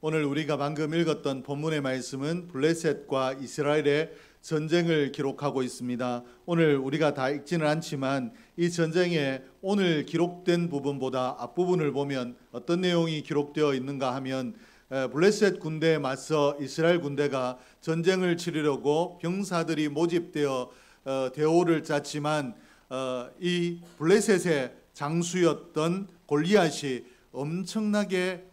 오늘 우리가 방금 읽었던 본문의 말씀은 블레셋과 이스라엘의 전쟁을 기록하고 있습니다. 오늘 우리가 다 읽지는 않지만 이 전쟁에 오늘 기록된 부분보다 앞부분을 보면 어떤 내용이 기록되어 있는가 하면 블레셋 군대에 맞서 이스라엘 군대가 전쟁을 치르려고 병사들이 모집되어 대오를 짰지만 이 블레셋의 장수였던 골리앗이 엄청나게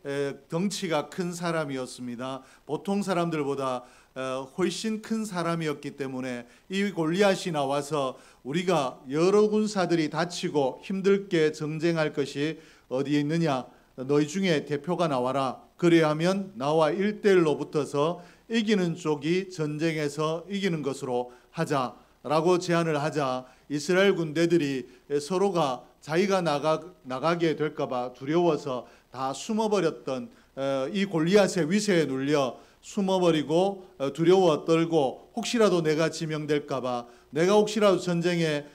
덩치가 큰 사람이었습니다. 보통 사람들보다 훨씬 큰 사람이었기 때문에 이 골리앗이 나와서 우리가 여러 군사들이 다치고 힘들게 정쟁할 것이 어디에 있느냐, 너희 중에 대표가 나와라. 그래야 하면 나와 1대1로 붙어서 이기는 쪽이 전쟁에서 이기는 것으로 하자라고 제안을 하자 이스라엘 군대들이 서로가 자기가 나가게 될까봐 두려워서 다 숨어버렸던 이 골리앗의 위세에 눌려 숨어버리고 두려워 떨고 혹시라도 내가 지명될까봐 내가 혹시라도 전쟁에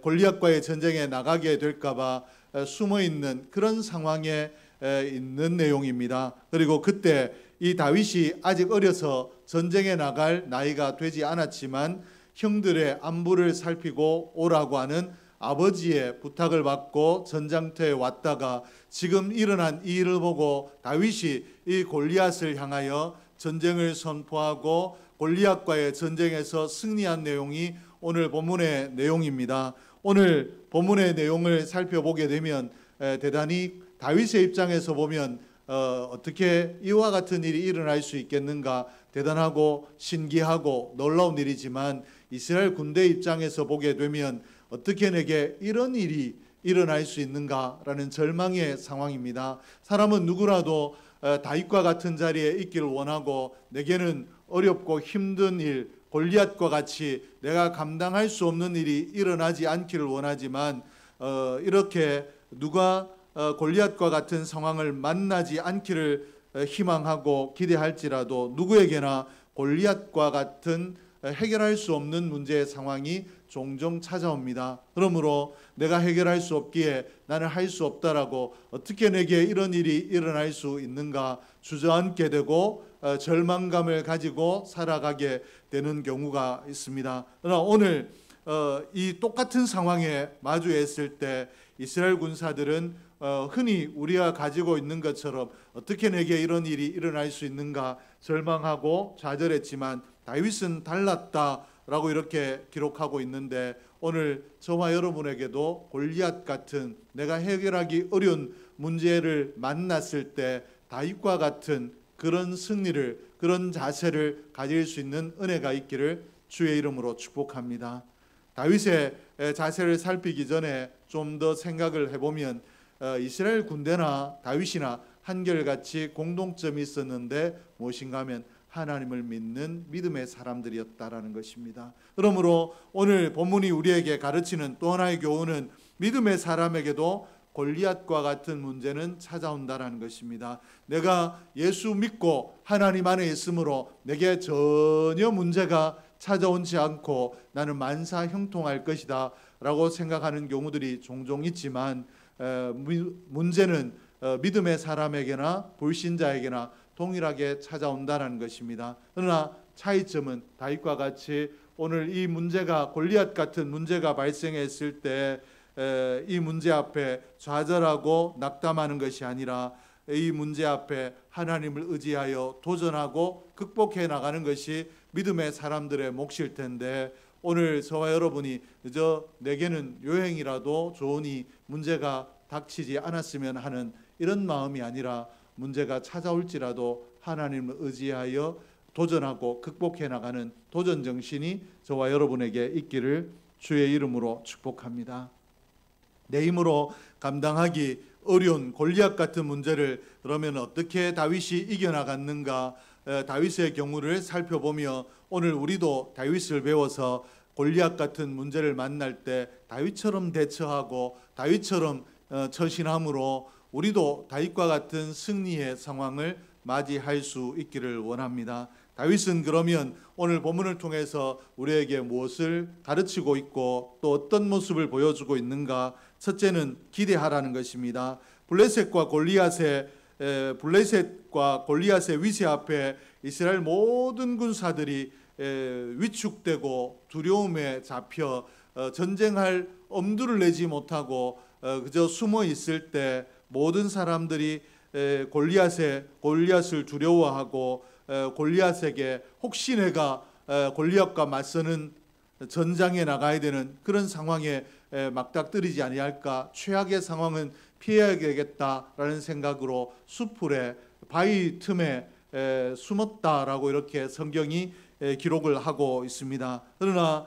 골리앗과의 전쟁에 나가게 될까봐 숨어있는 그런 상황에 있는 내용입니다. 그리고 그때 이 다윗이 아직 어려서 전쟁에 나갈 나이가 되지 않았지만 형들의 안부를 살피고 오라고 하는 아버지의 부탁을 받고 전장터에 왔다가 지금 일어난 이 일을 보고 다윗이 이 골리앗을 향하여 전쟁을 선포하고 골리앗과의 전쟁에서 승리한 내용이 오늘 본문의 내용입니다. 오늘 본문의 내용을 살펴보게 되면 대단히 다윗의 입장에서 보면 어떻게 이와 같은 일이 일어날 수 있겠는가 대단하고 신기하고 놀라운 일이지만 이스라엘 군대 입장에서 보게 되면 어떻게 내게 이런 일이 일어날 수 있는가라는 절망의 상황입니다. 사람은 누구라도 다윗과 같은 자리에 있기를 원하고 내게는 어렵고 힘든 일, 골리앗과 같이 내가 감당할 수 없는 일이 일어나지 않기를 원하지만 이렇게 누가 골리앗과 같은 상황을 만나지 않기를 희망하고 기대할지라도 누구에게나 골리앗과 같은 해결할 수 없는 문제의 상황이 종종 찾아옵니다. 그러므로 내가 해결할 수 없기에 나는 할 수 없다라고 어떻게 내게 이런 일이 일어날 수 있는가 주저앉게 되고 절망감을 가지고 살아가게 되는 경우가 있습니다. 그러나 오늘 이 똑같은 상황에 마주했을 때 이스라엘 군사들은 흔히 우리가 가지고 있는 것처럼 어떻게 내게 이런 일이 일어날 수 있는가 절망하고 좌절했지만 다윗은 달랐다라고 이렇게 기록하고 있는데 오늘 저와 여러분에게도 골리앗 같은 내가 해결하기 어려운 문제를 만났을 때 다윗과 같은 그런 승리를 그런 자세를 가질 수 있는 은혜가 있기를 주의 이름으로 축복합니다. 다윗의 자세를 살피기 전에 좀 더 생각을 해보면 이스라엘 군대나 다윗이나 한결같이 공동점이 있었는데 무엇인가 하면 하나님을 믿는 믿음의 사람들이었다라는 것입니다. 그러므로 오늘 본문이 우리에게 가르치는 또 하나의 교훈은 믿음의 사람에게도 골리앗과 같은 문제는 찾아온다라는 것입니다. 내가 예수 믿고 하나님 안에 있으므로 내게 전혀 문제가 찾아오지 않고 나는 만사 형통할 것이다 라고 생각하는 경우들이 종종 있지만 문제는 믿음의 사람에게나 불신자에게나 동일하게 찾아온다는 것입니다. 그러나 차이점은 다윗과 같이 오늘 이 문제가 골리앗 같은 문제가 발생했을 때 이 문제 앞에 좌절하고 낙담하는 것이 아니라 이 문제 앞에 하나님을 의지하여 도전하고 극복해 나가는 것이 믿음의 사람들의 몫일 텐데 오늘 저와 여러분이 그저 내게는 요행이라도 좋으니 문제가 닥치지 않았으면 하는 이런 마음이 아니라 문제가 찾아올지라도 하나님을 의지하여 도전하고 극복해 나가는 도전 정신이 저와 여러분에게 있기를 주의 이름으로 축복합니다. 내 힘으로 감당하기 어려운 골리앗 같은 문제를 그러면 어떻게 다윗이 이겨나갔는가 다윗의 경우를 살펴보며 오늘 우리도 다윗을 배워서 골리앗 같은 문제를 만날 때 다윗처럼 대처하고 다윗처럼 처신함으로 우리도 다윗과 같은 승리의 상황을 맞이할 수 있기를 원합니다. 다윗은 그러면 오늘 본문을 통해서 우리에게 무엇을 가르치고 있고 또 어떤 모습을 보여주고 있는가? 첫째는 기대하라는 것입니다. 블레셋과 골리앗의 블레셋과 골리앗의 위세 앞에 이스라엘 모든 군사들이 위축되고 두려움에 잡혀 전쟁할 엄두를 내지 못하고 그저 숨어 있을 때 모든 사람들이 골리앗을 두려워하고 골리앗에게 혹시 내가 골리앗과 맞서는 전장에 나가야 되는 그런 상황에 막닥뜨리지 아니할까, 최악의 상황은 피해야 되겠다라는 생각으로 수풀에 바위 틈에 숨었다라고 이렇게 성경이 기록을 하고 있습니다. 그러나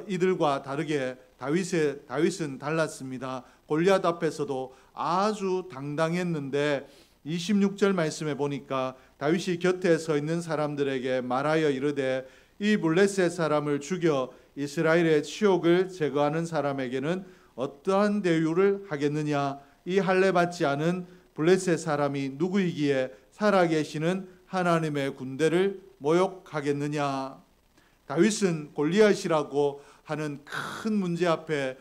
이들과 다르게 다윗은 달랐습니다. 골리앗 앞에서도 아주 당당했는데 26절 말씀에 보니까 다윗이 곁에 서 있는 사람들에게 말하여 이르되 이 블레셋 사람을 죽여 이스라엘의 치욕을 제거하는 사람에게는 어떠한 대우를 하겠느냐? 이 할례 받지 않은 블레셋 사람이 누구이기에 살아계시는 하나님의 군대를 모욕하겠느냐? 다윗은 골리앗이라고 하는 큰 문제 앞에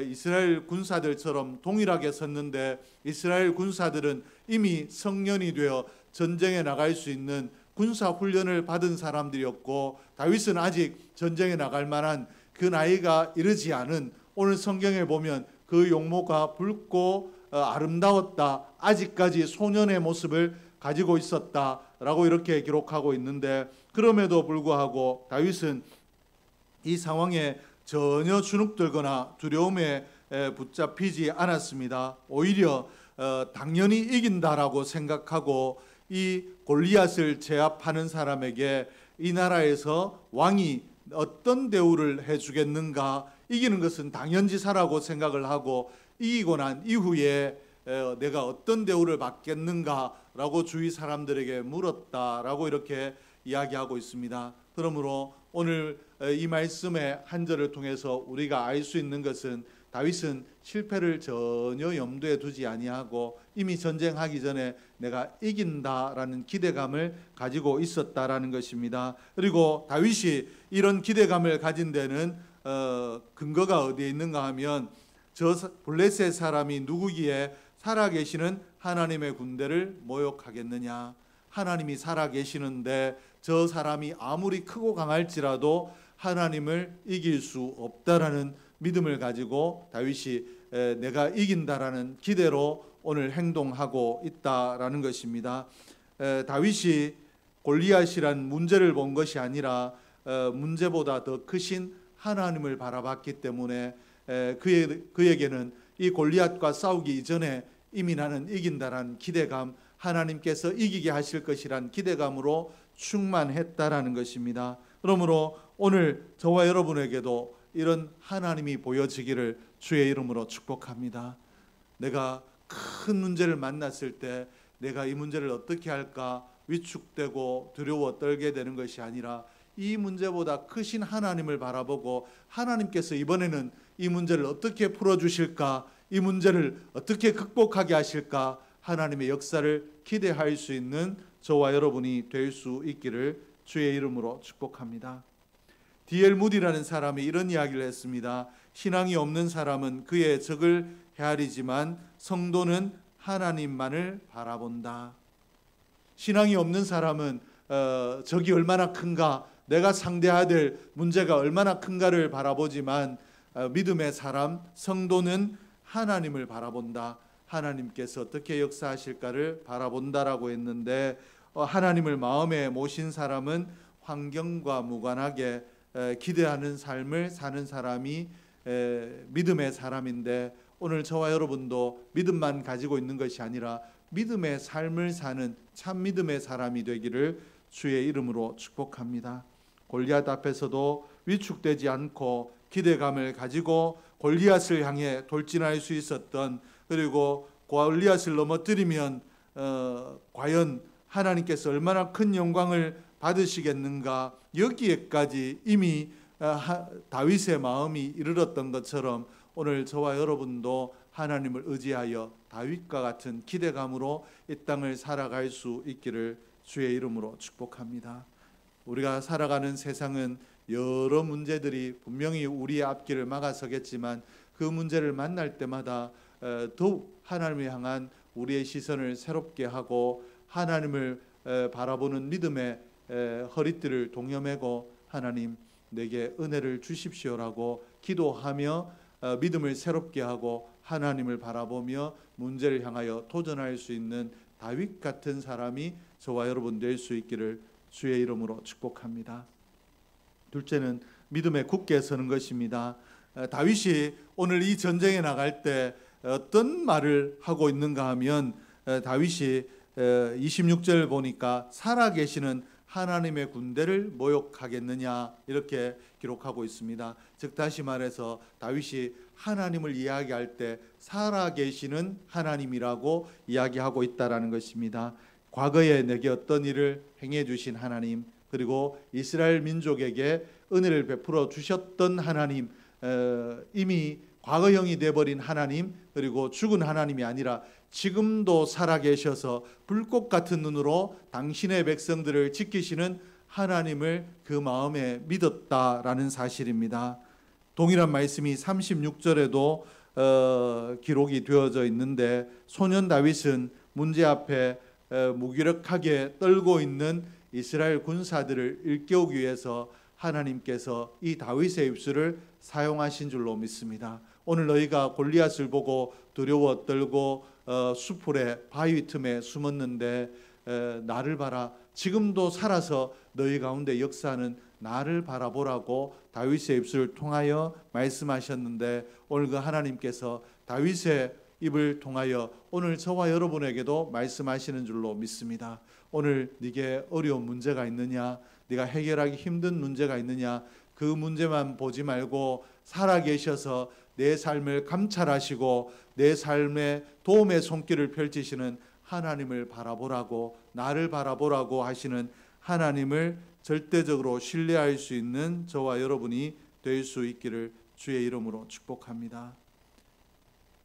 이스라엘 군사들처럼 동일하게 섰는데, 이스라엘 군사들은 이미 성년이 되어 전쟁에 나갈 수 있는 군사 훈련을 받은 사람들이었고, 다윗은 아직 전쟁에 나갈 만한 그 나이가 이르지 않은, 오늘 성경에 보면 그 용모가 붉고 아름다웠다, 아직까지 소년의 모습을 가지고 있었다라고 이렇게 기록하고 있는데, 그럼에도 불구하고 다윗은 이 상황에 전혀 주눅들거나 두려움에 붙잡히지 않았습니다. 오히려 당연히 이긴다라고 생각하고 이 골리앗을 제압하는 사람에게 이 나라에서 왕이 어떤 대우를 해주겠는가, 이기는 것은 당연지사라고 생각을 하고 이기고 난 이후에 내가 어떤 대우를 받겠는가라고 주위 사람들에게 물었다라고 이렇게 이야기하고 있습니다. 그러므로 오늘 이 말씀의 한 절을 통해서 우리가 알 수 있는 것은 다윗은 실패를 전혀 염두에 두지 아니하고 이미 전쟁하기 전에 내가 이긴다라는 기대감을 가지고 있었다라는 것입니다. 그리고 다윗이 이런 기대감을 가진 데는 근거가 어디에 있는가 하면 저 블레셋 사람이 누구기에 살아계시는 하나님의 군대를 모욕하겠느냐. 하나님이 살아계시는데 저 사람이 아무리 크고 강할지라도 하나님을 이길 수 없다라는 믿음을 가지고 다윗이 내가 이긴다라는 기대로 오늘 행동하고 있다라는 것입니다. 다윗이 골리앗이란 문제를 본 것이 아니라 문제보다 더 크신 하나님을 바라봤기 때문에 그에게는 이 골리앗과 싸우기 이전에 이미 나는 이긴다라는 기대감, 하나님께서 이기게 하실 것이란 기대감으로 충만했다라는 것입니다. 그러므로 오늘 저와 여러분에게도 이런 하나님이 보여지기를 주의 이름으로 축복합니다. 내가 큰 문제를 만났을 때 내가 이 문제를 어떻게 할까 위축되고 두려워 떨게 되는 것이 아니라 이 문제보다 크신 하나님을 바라보고 하나님께서 이번에는 이 문제를 어떻게 풀어주실까, 이 문제를 어떻게 극복하게 하실까, 하나님의 역사를 기대할 수 있는 저와 여러분이 될 수 있기를 주의 이름으로 축복합니다. D.L. 무디라는 사람이 이런 이야기를 했습니다. 신앙이 없는 사람은 그의 적을 헤아리지만 성도는 하나님만을 바라본다. 신앙이 없는 사람은 적이 얼마나 큰가, 내가 상대해야 될 문제가 얼마나 큰가를 바라보지만 믿음의 사람, 성도는 하나님을 바라본다. 하나님께서 어떻게 역사하실까를 바라본다라고 했는데, 하나님을 마음에 모신 사람은 환경과 무관하게 기대하는 삶을 사는 사람이 믿음의 사람인데, 오늘 저와 여러분도 믿음만 가지고 있는 것이 아니라 믿음의 삶을 사는 참 믿음의 사람이 되기를 주의 이름으로 축복합니다. 골리앗 앞에서도 위축되지 않고 기대감을 가지고 골리앗을 향해 돌진할 수 있었던, 그리고 골리앗을 넘어뜨리면 과연 하나님께서 얼마나 큰 영광을 받으시겠는가, 여기에까지 이미 다윗의 마음이 이르렀던 것처럼 오늘 저와 여러분도 하나님을 의지하여 다윗과 같은 기대감으로 이 땅을 살아갈 수 있기를 주의 이름으로 축복합니다. 우리가 살아가는 세상은 여러 문제들이 분명히 우리의 앞길을 막아서겠지만 그 문제를 만날 때마다 더욱 하나님을 향한 우리의 시선을 새롭게 하고 하나님을 바라보는 믿음의 허리띠를 동여매고 하나님 내게 은혜를 주십시오라고 기도하며 믿음을 새롭게 하고 하나님을 바라보며 문제를 향하여 도전할 수 있는 다윗 같은 사람이 저와 여러분 될 수 있기를 주의 이름으로 축복합니다. 둘째는 믿음에 굳게 서는 것입니다. 다윗이 오늘 이 전쟁에 나갈 때 어떤 말을 하고 있는가 하면 다윗이 26절 보니까 살아계시는 하나님의 군대를 모욕하겠느냐 이렇게 기록하고 있습니다. 즉 다시 말해서 다윗이 하나님을 이야기할 때 살아계시는 하나님이라고 이야기하고 있다라는 것입니다. 과거에 내게 어떤 일을 행해 주신 하나님, 그리고 이스라엘 민족에게 은혜를 베풀어 주셨던 하나님, 이미 과거형이 되어버린 하나님, 그리고 죽은 하나님이 아니라 지금도 살아계셔서 불꽃 같은 눈으로 당신의 백성들을 지키시는 하나님을 그 마음에 믿었다라는 사실입니다. 동일한 말씀이 36절에도 기록이 되어져 있는데 소년 다윗은 문제 앞에 무기력하게 떨고 있는 이스라엘 군사들을 일깨우기 위해서 하나님께서 이 다윗의 입술을 사용하신 줄로 믿습니다. 오늘 너희가 골리앗을 보고 두려워 떨고 수풀에 바위 틈에 숨었는데 나를 봐라, 지금도 살아서 너희 가운데 역사하는 나를 바라보라고 다윗의 입술을 통하여 말씀하셨는데 오늘 그 하나님께서 다윗의 입을 통하여 오늘 저와 여러분에게도 말씀하시는 줄로 믿습니다. 오늘 네게 어려운 문제가 있느냐, 네가 해결하기 힘든 문제가 있느냐, 그 문제만 보지 말고 살아계셔서 내 삶을 감찰하시고 내 삶에 도움의 손길을 펼치시는 하나님을 바라보라고, 나를 바라보라고 하시는 하나님을 절대적으로 신뢰할 수 있는 저와 여러분이 될 수 있기를 주의 이름으로 축복합니다.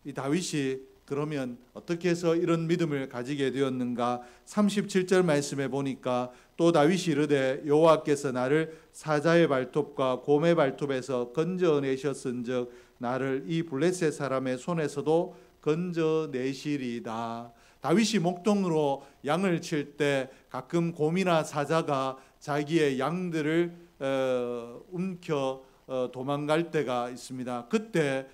이 다윗이 그러면 어떻게 해서 이런 믿음을 가지게 되었는가? 37절 말씀에 보니까 또 다윗이 이르되 여호와께서 나를 사자의 발톱과 곰의 발톱에서 건져내셨은즉 나를 이 블레셋 사람의 손에서도 건져내시리이다. 다윗이 목동으로 양을 칠 때 가끔 곰이나 사자가 자기의 양들을 움켜 도망갈 때가 있습니다. 그때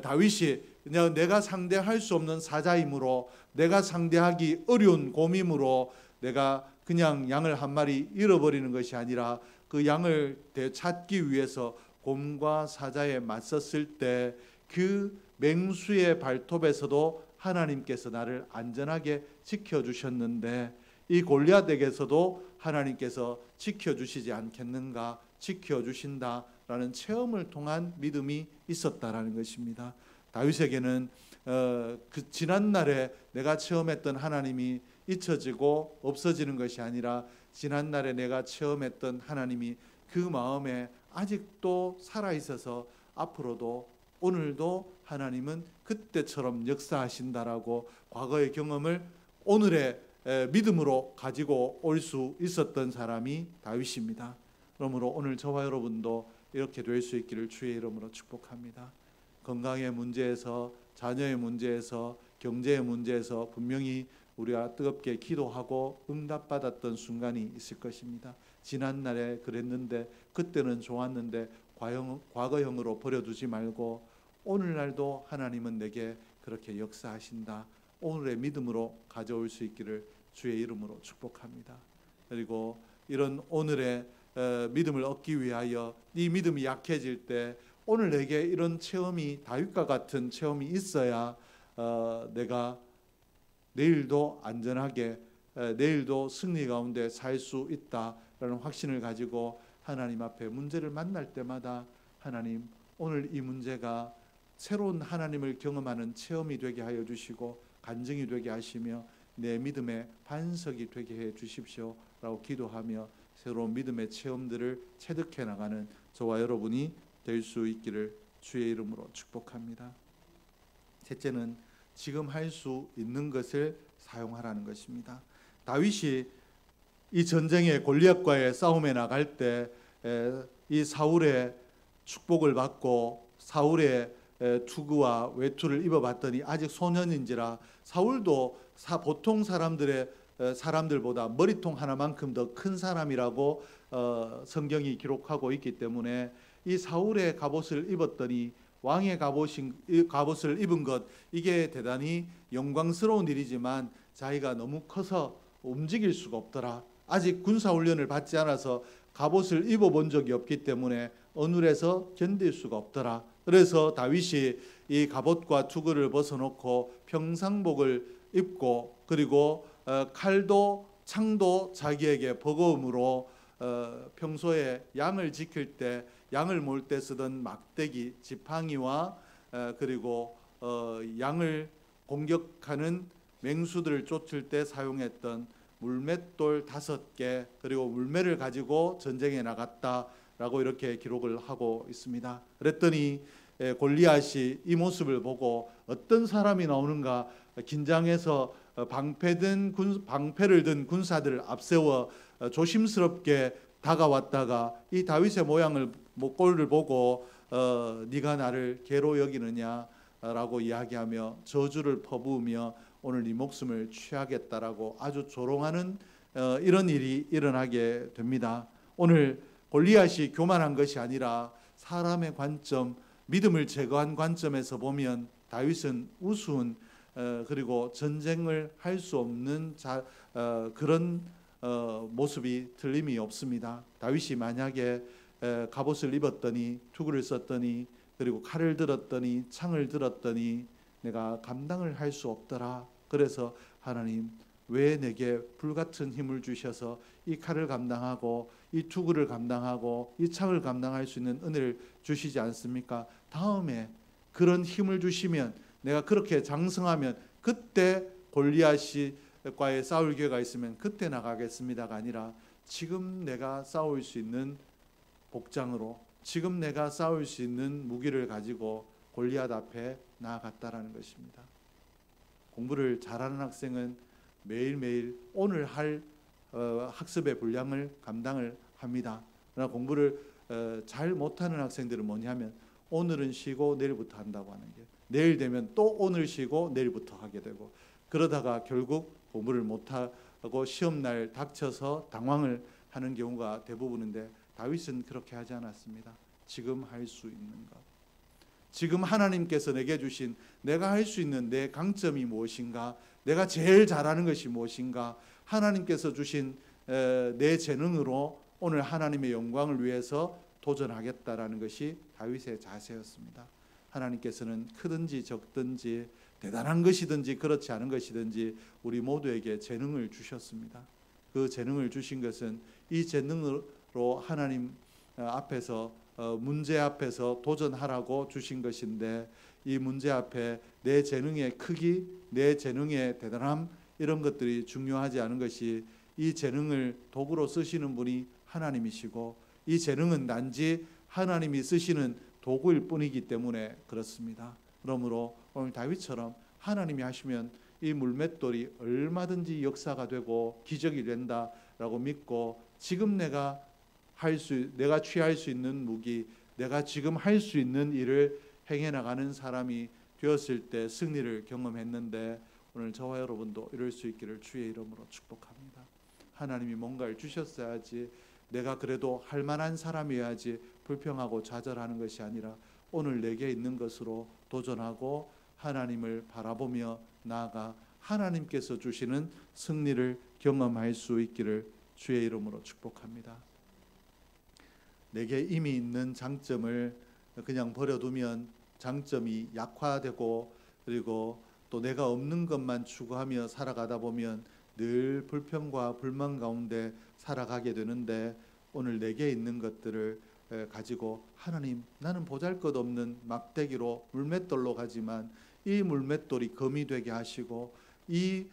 다윗이 그냥 내가 상대할 수 없는 사자이므로, 내가 상대하기 어려운 곰이므로 내가 그냥 양을 한 마리 잃어버리는 것이 아니라 그 양을 되찾기 위해서 곰과 사자에 맞섰을 때 그 맹수의 발톱에서도 하나님께서 나를 안전하게 지켜주셨는데 이 골리앗에게서도 하나님께서 지켜주시지 않겠는가? 지켜주신다라는 체험을 통한 믿음이 있었다라는 것입니다. 다윗에게는 그 지난날에 내가 체험했던 하나님이 잊혀지고 없어지는 것이 아니라 지난날에 내가 체험했던 하나님이 그 마음에 아직도 살아있어서 앞으로도 오늘도 하나님은 그때처럼 역사하신다라고 과거의 경험을 오늘의 믿음으로 가지고 올 수 있었던 사람이 다윗입니다. 그러므로 오늘 저와 여러분도 이렇게 될 수 있기를 주의 이름으로 축복합니다. 건강의 문제에서, 자녀의 문제에서, 경제의 문제에서 분명히 우리가 뜨겁게 기도하고 응답받았던 순간이 있을 것입니다. 지난날에 그랬는데, 그때는 좋았는데 과거형으로 버려두지 말고 오늘날도 하나님은 내게 그렇게 역사하신다. 오늘의 믿음으로 가져올 수 있기를 주의 이름으로 축복합니다. 그리고 이런 오늘의 믿음을 얻기 위하여 이 믿음이 약해질 때 오늘 내게 이런 체험이, 다윗과 같은 체험이 있어야 내가 내일도 안전하게, 내일도 승리 가운데 살 수 있다라는 확신을 가지고 하나님 앞에 문제를 만날 때마다 하나님, 오늘 이 문제가 새로운 하나님을 경험하는 체험이 되게 하여 주시고 간증이 되게 하시며 내 믿음의 반석이 되게 해 주십시오라고 기도하며 새로운 믿음의 체험들을 체득해 나가는 저와 여러분이 될 수 있기를 주의 이름으로 축복합니다. 셋째는 지금 할 수 있는 것을 사용하라는 것입니다. 다윗이 이 전쟁의 골리앗과의 싸움에 나갈 때 이 사울의 축복을 받고 사울의 투구와 외투를 입어봤더니 아직 소년인지라 사울도 보통 사람들보다 머리통 하나만큼 더 큰 사람이라고 성경이 기록하고 있기 때문에 이 사울의 갑옷을 입었더니 왕의 갑옷을 입은 것, 이게 대단히 영광스러운 일이지만 자기가 너무 커서 움직일 수가 없더라. 아직 군사훈련을 받지 않아서 갑옷을 입어본 적이 없기 때문에 어눌해서 견딜 수가 없더라. 그래서 다윗이 이 갑옷과 투구를 벗어놓고 평상복을 입고, 그리고 칼도 창도 자기에게 버거움으로 평소에 양을 지킬 때, 양을 몰 때 쓰던 막대기, 지팡이와 그리고 양을 공격하는 맹수들을 쫓을 때 사용했던 물맷돌 5개, 그리고 물매를 가지고 전쟁에 나갔다라고 이렇게 기록을 하고 있습니다. 그랬더니 골리앗이 이 모습을 보고 어떤 사람이 나오는가 긴장해서 방패를 든 군사들을 앞세워 조심스럽게 다가왔다가 이 다윗의 꼴을 보고 네가 나를 개로 여기느냐라고 이야기하며 저주를 퍼부으며 오늘 네 목숨을 취하겠다라고 아주 조롱하는 이런 일이 일어나게 됩니다. 오늘 골리앗이 교만한 것이 아니라 사람의 관점, 믿음을 제거한 관점에서 보면 다윗은 우스운 그리고 전쟁을 할 수 없는 그런 모습이 틀림이 없습니다. 다윗이 만약에 갑옷을 입었더니, 투구를 썼더니, 그리고 칼을 들었더니, 창을 들었더니 내가 감당을 할 수 없더라. 그래서 하나님, 왜 내게 불같은 힘을 주셔서 이 칼을 감당하고 이 투구를 감당하고 이 창을 감당할 수 있는 은혜를 주시지 않습니까? 다음에 그런 힘을 주시면, 내가 그렇게 장성하면 그때 골리앗과의 싸울 기회가 있으면 그때 나가겠습니다가 아니라 지금 내가 싸울 수 있는 복장으로, 지금 내가 싸울 수 있는 무기를 가지고 골리앗 앞에 나아갔다라는 것입니다. 공부를 잘하는 학생은 매일매일 오늘 할 학습의 분량을 감당을 합니다. 그러나 공부를 잘 못하는 학생들은 뭐냐면 오늘은 쉬고 내일부터 한다고 하는 게, 내일 되면 또 오늘 쉬고 내일부터 하게 되고, 그러다가 결국 공부를 못하고 시험날 닥쳐서 당황을 하는 경우가 대부분인데, 다윗은 그렇게 하지 않았습니다. 지금 할 수 있는 것, 지금 하나님께서 내게 주신 내가 할 수 있는 내 강점이 무엇인가, 내가 제일 잘하는 것이 무엇인가, 하나님께서 주신 내 재능으로 오늘 하나님의 영광을 위해서 도전하겠다라는 것이 다윗의 자세였습니다. 하나님께서는 크든지 적든지 대단한 것이든지 그렇지 않은 것이든지 우리 모두에게 재능을 주셨습니다. 그 재능을 주신 것은 이 재능으로 하나님 앞에서 문제 앞에서 도전하라고 주신 것인데, 이 문제 앞에 내 재능의 크기, 내 재능의 대단함, 이런 것들이 중요하지 않은 것이, 이 재능을 도구로 쓰시는 분이 하나님이시고 이 재능은 단지 하나님이 쓰시는 도구일 뿐이기 때문에 그렇습니다. 그러므로 오늘 다윗처럼 하나님이 하시면 이 물맷돌이 얼마든지 역사가 되고 기적이 된다라고 믿고, 지금 내가 취할 수 있는 무기, 내가 지금 할 수 있는 일을 행해 나가는 사람이 되었을 때 승리를 경험했는데, 오늘 저와 여러분도 이럴 수 있기를 주의 이름으로 축복합니다. 하나님이 뭔가를 주셨어야지, 내가 그래도 할 만한 사람이어야지 불평하고 좌절하는 것이 아니라 오늘 내게 있는 것으로 도전하고 하나님을 바라보며 나아가 하나님께서 주시는 승리를 경험할 수 있기를 주의 이름으로 축복합니다. 내게 이미 있는 장점을 그냥 버려두면 장점이 약화되고, 그리고 또 내가 없는 것만 추구하며 살아가다 보면 늘 불평과 불만 가운데 살아가게 되는데, 오늘 내게 있는 것들을 가지고 하나님, 나는 보잘것없는 막대기로 물맷돌로 가지만 이 물맷돌이 검이 되게 하시고 이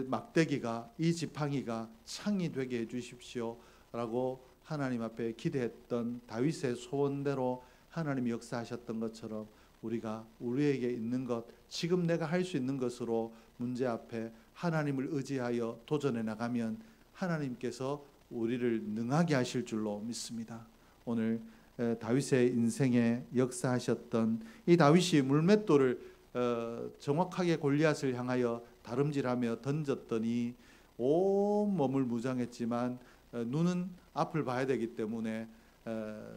막대기가, 이 지팡이가 창이 되게 해주십시오 라고 하나님 앞에 기대했던 다윗의 소원대로 하나님이 역사하셨던 것처럼, 우리가 우리에게 있는 것, 지금 내가 할 수 있는 것으로 문제 앞에 하나님을 의지하여 도전해 나가면 하나님께서 우리를 능하게 하실 줄로 믿습니다. 오늘 다윗의 인생에 역사하셨던 이 다윗이 물맷돌을 정확하게 골리앗을 향하여 다름질하며 던졌더니 온 몸을 무장했지만 눈은 앞을 봐야 되기 때문에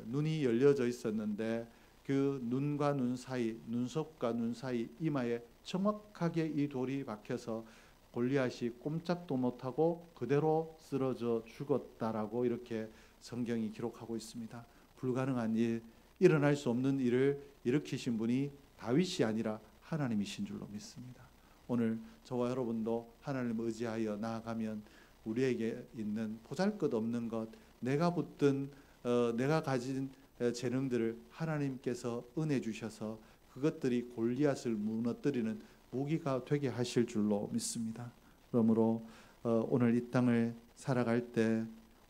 눈이 열려져 있었는데 그 눈과 눈 사이, 눈썹과 눈 사이 이마에 정확하게 이 돌이 박혀서 골리앗이 꼼짝도 못하고 그대로 쓰러져 죽었다라고 이렇게 성경이 기록하고 있습니다. 불가능한 일, 일어날 수 없는 일을 일으키신 분이 다윗이 아니라 하나님이신 줄로 믿습니다. 오늘 저와 여러분도 하나님을 의지하여 나아가면 우리에게 있는 보잘것없는 것, 내가 붙든 내가 가진 재능들을 하나님께서 은혜 주셔서 그것들이 골리앗을 무너뜨리는 무기가 되게 하실 줄로 믿습니다. 그러므로 오늘 이 땅을 살아갈 때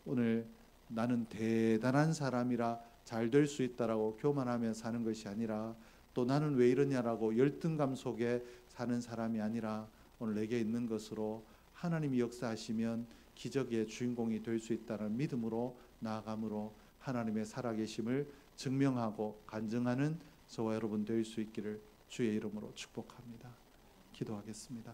오늘 나는 대단한 사람이라 잘 될 수 있다라고 교만하며 사는 것이 아니라 또 나는 왜 이러냐라고 열등감 속에 사는 사람이 아니라 오늘 내게 있는 것으로 하나님이 역사하시면 기적의 주인공이 될 수 있다는 믿음으로 나아감으로 하나님의 살아계심을 증명하고 간증하는 저와 여러분 될 수 있기를 주의 이름으로 축복합니다. 기도하겠습니다.